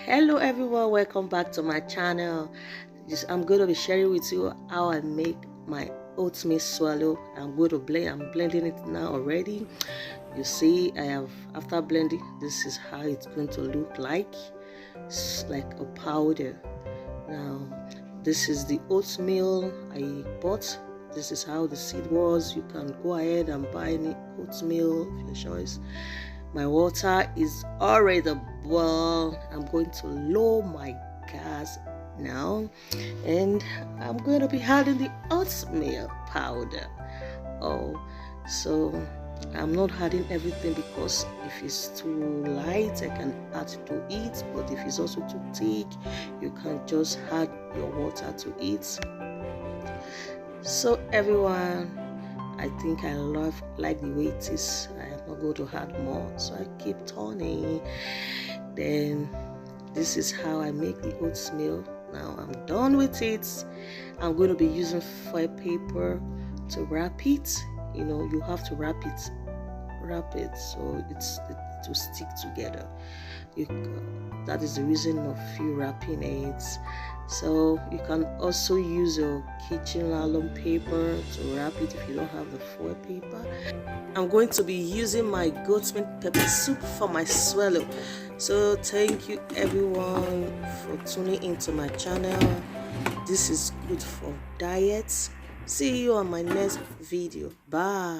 Hello everyone, welcome back to my channel. I'm going to be sharing with you how I make my oatmeal swallow. I'm blending it now already. You see, after blending, this is how it's going to look like. It's like a powder. Now this is the oatmeal I bought. This is how the seed was. You can go ahead and buy any oatmeal of your choice. My water is already boiled. I'm going to lower my gas now, and I'm going to be adding the oatmeal powder. So I'm not adding everything, because if it's too light I can add to it, but if it's also too thick you can just add your water to it. So everyone, I think I like the way it is. I am not going to add more, so I keep turning. Then this is how I make the oatmeal. Now I'm done with it. I'm going to be using foil paper to wrap it. You know, you have to wrap it so it will stick together. That is the reason of you wrapping it. So you can also use your kitchen nylon paper to wrap it if you don't have the foil paper. I'm going to be using my goat's milk pepper soup for my swallow. So thank you everyone for tuning into my channel. This is good for diets. See you on my next video. Bye.